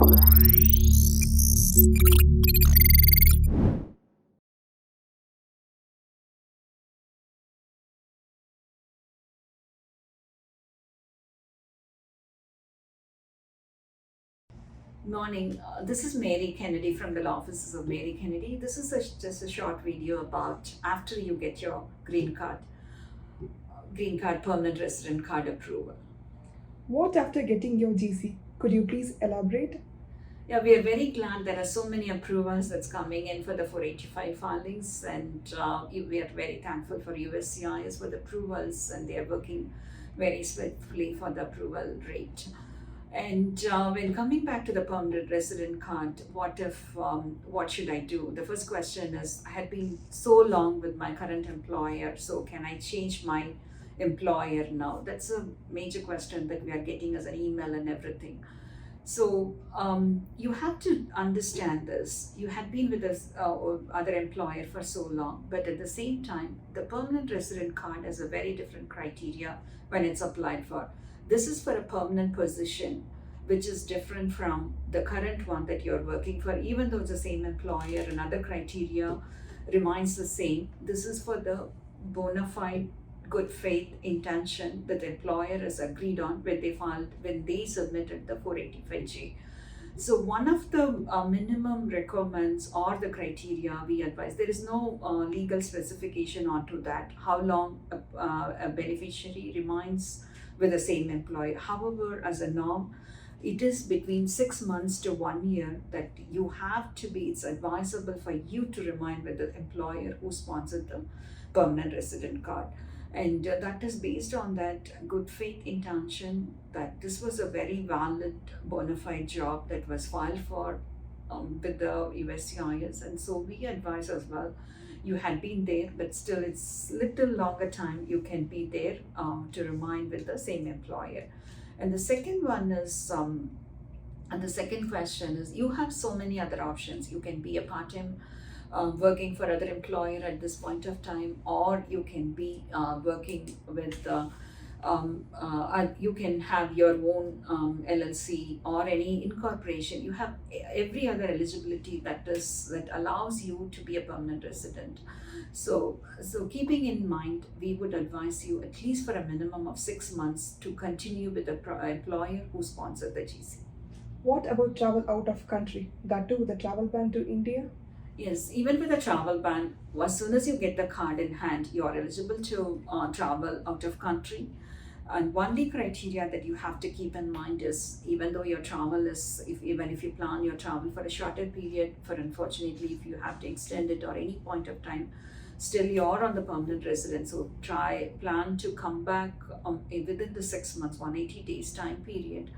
Morning. This is Mary Kennedy from the law offices of Mary Kennedy. This is just a short video about after you get your green card permanent resident card approval. What after getting your GC? Could you please elaborate? Yeah, we are very glad there are so many approvals that's coming in for the 485 filings, and we are very thankful for USCIS for the approvals, and they are working very swiftly for the approval rate. And when coming back to the permanent resident card, what should I do? The first question is, I had been so long with my current employer, so can I change my employer now? That's a major question that we are getting as an email and everything. So you have to understand this. You had been with this other employer for so long, but at the same time, the permanent resident card has a very different criteria when it's applied for. This is for a permanent position, which is different from the current one that you're working for. Even though it's the same employer, another criteria remains the same. This is for the bona fide good faith intention that the employer has agreed on when they submitted the 485J. So one of the minimum requirements or the criteria we advise, there is no legal specification onto that, how long a beneficiary remains with the same employer. However, as a norm, it is between 6 months to 1 year that you have to be, it's advisable for you to remain with the employer who sponsored the permanent resident card. And that is based on that good faith intention that this was a very valid bona fide job that was filed for with the USCIS. And so we advise as well, you had been there, but still it's little longer time you can be there to remain with the same employer. And the second one is, and the second question is, you have so many other options. You can be a part-time working for other employer at this point of time, or you can be working with you can have your own LLC or any incorporation. You have every other eligibility that allows you to be a permanent resident. So keeping in mind, we would advise you at least for a minimum of 6 months to continue with the employer who sponsored the GC. What about travel out of country? That too with the travel ban to India? Yes, even with a travel ban, as soon as you get the card in hand, you are eligible to travel out of country. And only criteria that you have to keep in mind is, even though your travel is, even if you plan your travel for a shorter period, for unfortunately if you have to extend it or any point of time, still you're on the permanent residence. So plan to come back within the 6 months, 180 days time period,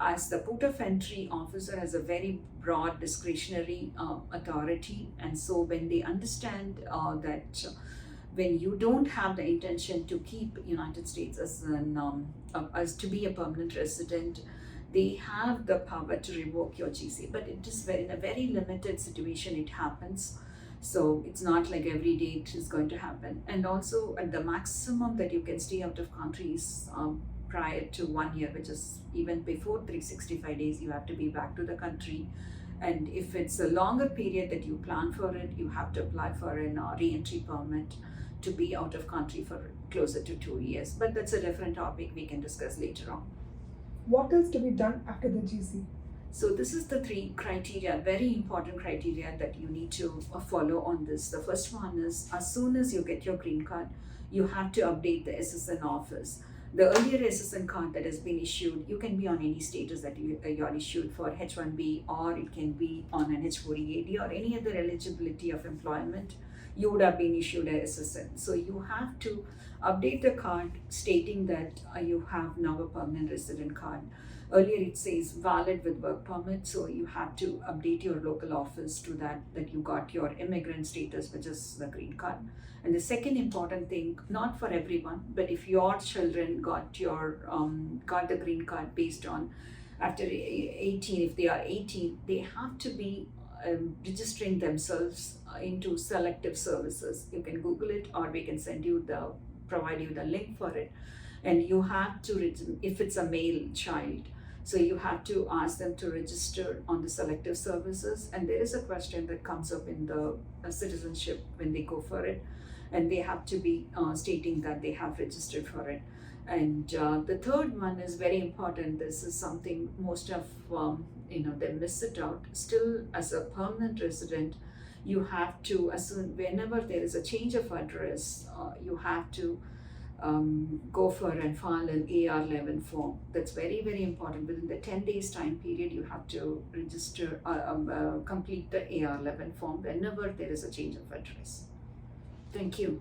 as the port of entry officer has a very broad discretionary authority. And so when they understand that when you don't have the intention to keep United States as to be a permanent resident, they have the power to revoke your GC. But it is in a very limited situation it happens. So it's not like every day it is going to happen. And also at the maximum that you can stay out of country is prior to 1 year, which is even before 365 days, you have to be back to the country. And if it's a longer period that you plan for it, you have to apply for an re-entry permit to be out of country for closer to 2 years. But that's a different topic we can discuss later on. What else to be done after the GC? So this is the three criteria, very important criteria that you need to follow on this. The first one is, as soon as you get your green card, you have to update the SSN office. The earlier SSN card that has been issued, you can be on any status that you are issued for H1B, or it can be on an H4EAD or any other eligibility of employment. You would have been issued a SSN. So you have to update the card stating that you have now a permanent resident card. Earlier it says valid with work permit, so you have to update your local office to that you got your immigrant status, which is the green card. And the second important thing, not for everyone, but if your children got the green card based on after 18, if they are 18, they have to be registering themselves into selective services. You can Google it, or we can provide you the link for it. And you have to, if it's a male child, So you have to ask them to register on the selective services, and there is a question that comes up in the citizenship when they go for it, and they have to be stating that they have registered for it. And the third one is very important. This is something most of they miss it out. Still, as a permanent resident, you have to, as soon whenever there is a change of address, you have to go for and file an AR11 form. That's very, very important. Within the 10 days time period, you have to register, complete the AR11 form whenever there is a change of address. Thank you.